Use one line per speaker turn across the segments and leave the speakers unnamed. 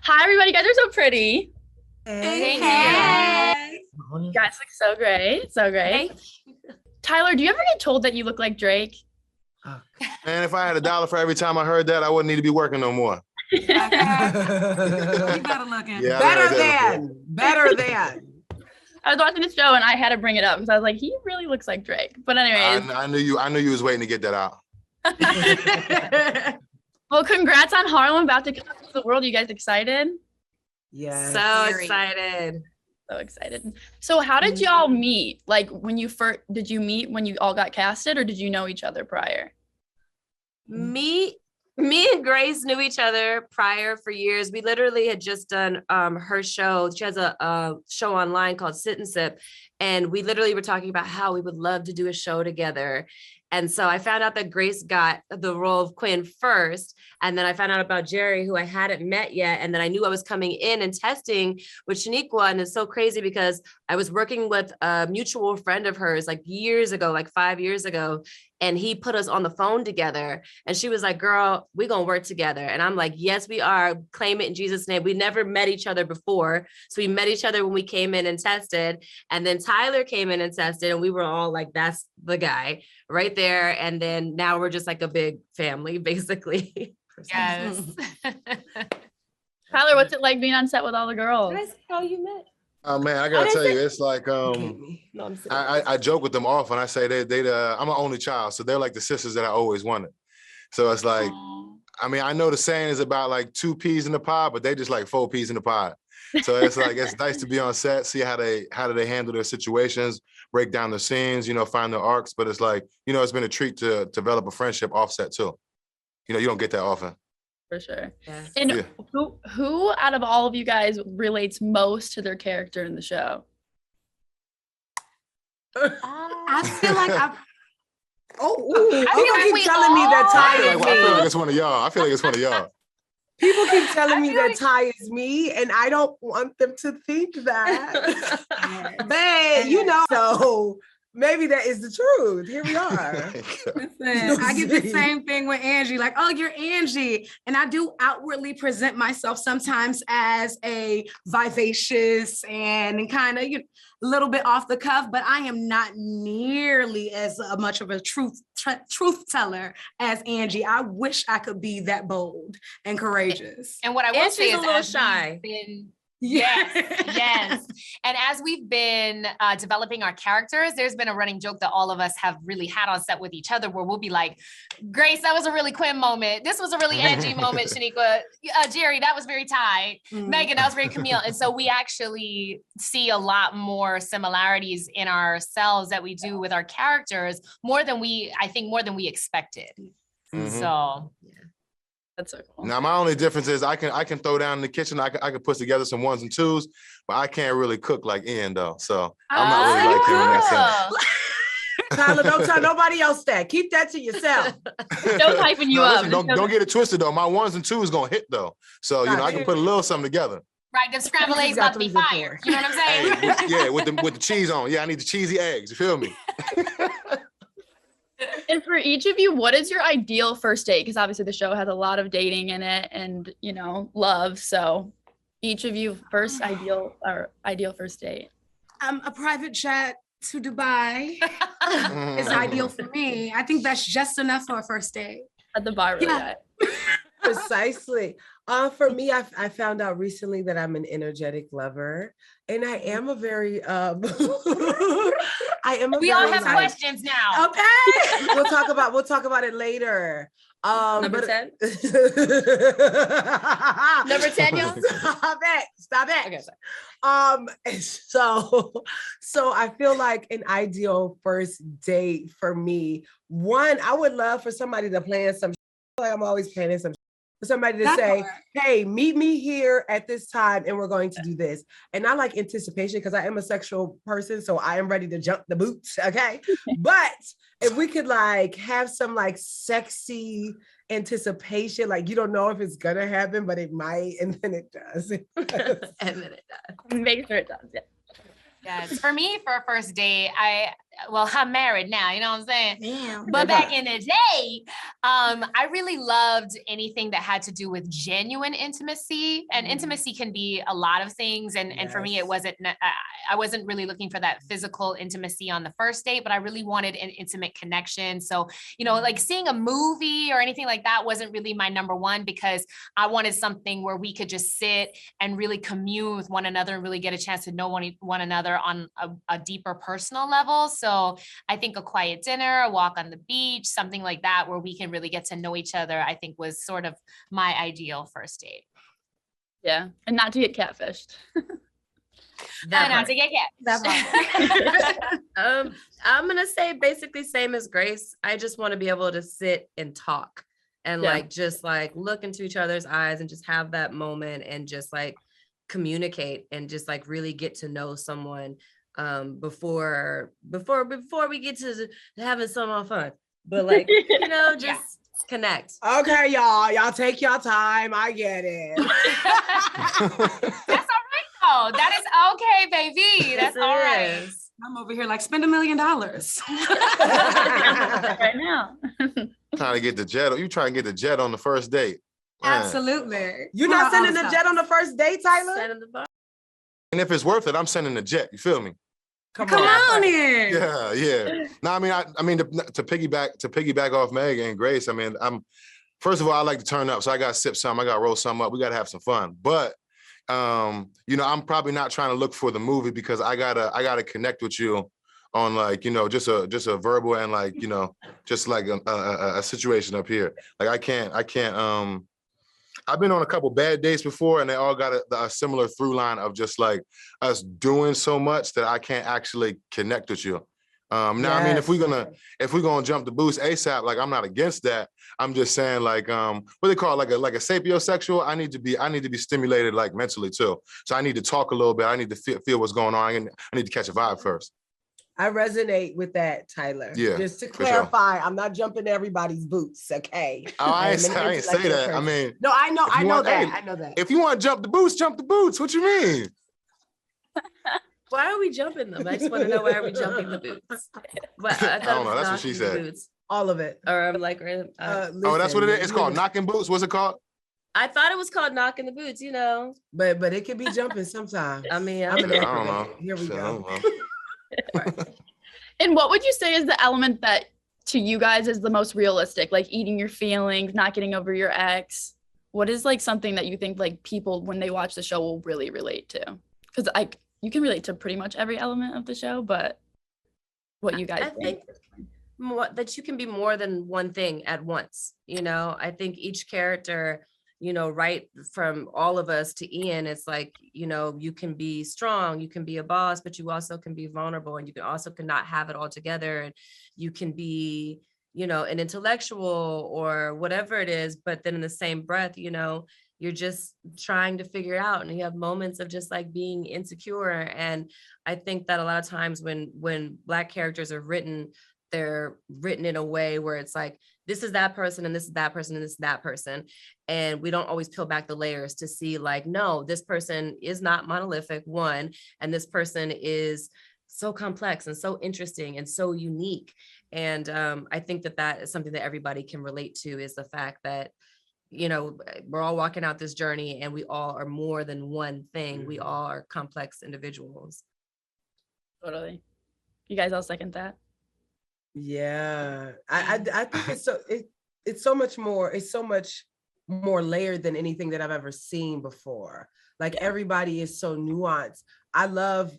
Hi, everybody. You guys are so pretty.
Hey.
You guys look so great. So great. Tyler, do you ever get told that you look like Drake?
Man, if I had $1 for every time I heard that, I wouldn't need to be working no more.
You better look in.
Yeah,
Better than.
I was watching this show and I had to bring it up because I was like, he really looks like Drake. But anyways.
I knew you was waiting to get that out.
Well, congrats on Harlem about to come to the world. You guys excited?
Yeah.
So excited.
So excited. So how did y'all meet? Like when you first, did you meet when you all got casted or did you know each other prior?
Me and Grace knew each other prior for years. We literally had just done her show. She has a show online called Sit and Sip. And we literally were talking about how we would love to do a show together. And so I found out that Grace got the role of Quinn first. And then I found out about Jerry, who I hadn't met yet. And then I knew I was coming in and testing with Shaniqua. And it's so crazy because I was working with a mutual friend of hers like years ago, like 5 years ago. And he put us on the phone together. And she was like, girl, we're going to work together. And I'm like, yes, we are. Claim it in Jesus' name. We never met each other before. So we met each other when we came in and tested. And then Tyler came in and tested. And we were all like, that's the guy right there. And then now we're just like a big family, basically.
Yes.
Tyler, what's it like being on set with all the girls?
Can I say how you met?
Oh man, I gotta tell you, it's like I joke with them often. I say I'm an only child, so they're like the sisters that I always wanted. So it's like, I mean, I know the saying is about like 2 peas in the pod, but they just like 4 peas in the pod. So it's like it's nice to be on set, see how do they handle their situations, break down the scenes, find their arcs. But it's like, it's been a treat to develop a friendship offset too. You don't get that often.
For sure.
Yes.
And who out of all of you guys relates most to their character in the show?
I feel like
People keep telling me that Ty is me.
I feel like it's one of y'all.
People keep telling me that Ty is me, and I don't want them to think that. But so maybe that is the truth. Here we are.
Listen, I get the same thing with Angie. Like, oh, you're Angie. And I do outwardly present myself sometimes as a vivacious and kind of a little bit off the cuff, but I am not nearly as much of a truth teller as Angie. I wish I could be that bold and courageous.
And what I will
Angie's
say is
a little shy.
Yes. And as we've been developing our characters, there's been a running joke that all of us have really had on set with each other where we'll be like, Grace, that was a really Quinn moment. This was a really Angie moment, Shaniqua. Jerry, that was very Ty. Megan, that was very Camille. And so we actually see a lot more similarities in ourselves that we do with our characters, more than we expected. So
that's so cool.
Now my only difference is I can throw down in the kitchen. I can put together some 1s and 2s, but I can't really cook like Ian though. So I'm not really like him in that sense.
Tyler, don't tell nobody else that. Keep that to yourself.
Don't hyping you up.
Listen, don't get it twisted though. My 1s and 2s gonna hit though. So I can put a little something together.
Right, the scrambled eggs about to be fire. You know what I'm saying?
With the cheese on. Yeah, I need the cheesy eggs. You feel me?
And for each of you, what is your ideal first date? Because obviously the show has a lot of dating in it and, love. So each of you ideal first date.
A private jet to Dubai is ideal for me. I think that's just enough for a first date.
At the bar, really. Yeah.
Precisely. For me, I found out recently that I'm an energetic lover, and I am a very
We all have questions now.
Okay. We'll talk about it later.
Number 10? Number 10, y'all?
Stop it.
Okay, sorry.
So I feel like an ideal first date for me, one, I would love for somebody to plan some, like I'm always planning some, for somebody to say, hey, meet me here at this time and we're going to do this. And I like anticipation because I am a sexual person, so I am ready to jump the boots, okay? But if we could like have some like sexy anticipation, like you don't know if it's gonna happen, but it might, and then it does.
And then it does.
Make sure it does, yeah.
Yes. For me, for a first date, well, I'm married now, you know what I'm saying?
Damn.
But back in the day, I really loved anything that had to do with genuine intimacy. And intimacy can be a lot of things. And for me, it wasn't, I wasn't really looking for that physical intimacy on the first date, but I really wanted an intimate connection. So, you know, like seeing a movie or anything like that wasn't really my number one, because I wanted something where we could just sit and really commune with one another and really get a chance to know one another on a deeper personal level. So I think a quiet dinner, a walk on the beach, something like that, where we can really get to know each other, I think was sort of my ideal first date.
Yeah, and not to get catfished.
Not to get catfished.
I'm gonna say basically same as Grace. I just want to be able to sit and talk and like just like look into each other's eyes and just have that moment and just like communicate and just like really get to know someone before we get to having some fun. But like, you know, just connect.
Okay, y'all take your time. I get it.
That's all right though. That is okay, baby. That's all right.
I'm over here like spend $1 million.
Right now.
Trying to get the jet. You trying to get the jet on the first date. Man.
Absolutely.
You're not sending the jet on the first date, Tyler?
And if it's worth it, I'm sending the jet. You feel me?
Come on in.
Yeah. No, I mean, to piggyback off Meg and Grace. I mean, first of all, I like to turn up, so I got to sip some, I got to roll some up. We got to have some fun. But you know, I'm probably not trying to look for the movie because I gotta connect with you on like, you know, just a verbal and like, you know, just like a situation up here. Like I can't. I've been on a couple bad dates before, and they all got a similar through line of just like us doing so much that I can't actually connect with you. Now, I mean, if we're gonna jump the boost ASAP, like I'm not against that. I'm just saying, like, what they call it, like a sapiosexual. I need to be stimulated like mentally too. So I need to talk a little bit. I need to feel what's going on. I need to catch a vibe first.
I resonate with that, Tyler.
Yeah.
Just to clarify, sure. I'm not jumping everybody's boots, okay?
Oh, I ain't say that. I mean,
no, I know that.
If you want to jump the boots. What you mean?
Why are we jumping them? I just want to know why are we jumping the boots? But I
don't know. That's what she said.
Boots.
All of it.
Or I'm like,
listen,
that's what it is. It's called knocking boots. What's it called?
I thought it was called knocking the boots. You know,
but it could be jumping sometimes.
I mean,
I
don't know.
Here we go.
And what would you say is the element that to you guys is the most realistic? Like eating your feelings, not getting over your ex. What is like something that you think like people when they watch the show will really relate to? Because you can relate to pretty much every element of the show, but what you guys think
that you can be more than one thing at once. You know, I think each character, you know, right from all of us to Ian, it's like, you know, you can be strong, you can be a boss, but you also can be vulnerable, and you can also cannot have it all together. And you can be, you know, an intellectual or whatever it is, but then in the same breath, you know, you're just trying to figure out, and you have moments of just like being insecure. And I think that a lot of times when Black characters are written, they're written in a way where it's like, this is that person, and this is that person, and this is that person. And we don't always peel back the layers to see like, no, this person is not monolithic, one, and this person is so complex and so interesting and so unique. And I think that is something that everybody can relate to, is the fact that, you know, we're all walking out this journey and we all are more than one thing. We all are complex individuals.
Totally. You guys all second that?
Yeah, I think it's so much more layered than anything that I've ever seen before. Like everybody is so nuanced.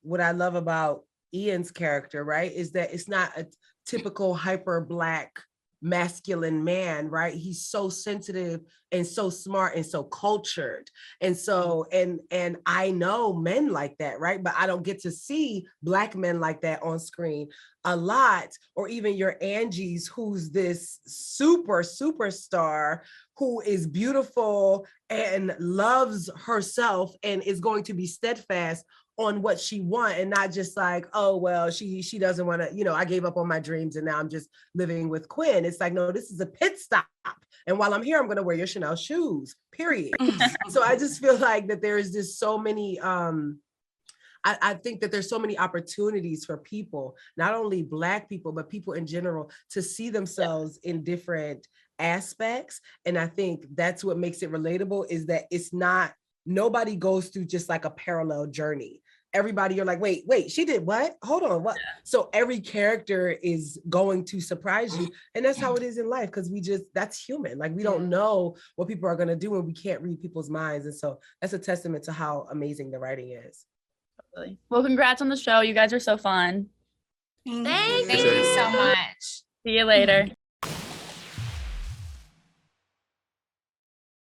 What I love about Ian's character, right, is that it's not a typical hyper Black masculine man, right? He's so sensitive and so smart and so cultured. And so, and I know men like that, right? But I don't get to see Black men like that on screen a lot, or even your Angie's, who's this superstar who is beautiful and loves herself and is going to be steadfast on what she wants, and not just like, oh, well, she doesn't want to, you know, I gave up on my dreams and now I'm just living with Quinn. It's like, no, this is a pit stop. And while I'm here, I'm going to wear your Chanel shoes, period. So I just feel like that there is just so many I think that there's so many opportunities for people, not only Black people, but people in general, to see themselves in different aspects. And I think that's what makes it relatable, is that it's not, nobody goes through just like a parallel journey. Everybody, you're like, wait, she did what? Hold on, what? So every character is going to surprise you. And that's how it is in life, because that's human. Like, we don't know what people are going to do, and we can't read people's minds. And so that's a testament to how amazing the writing is.
Well, congrats on the show. You guys are so fun.
Thank you so much.
See you later.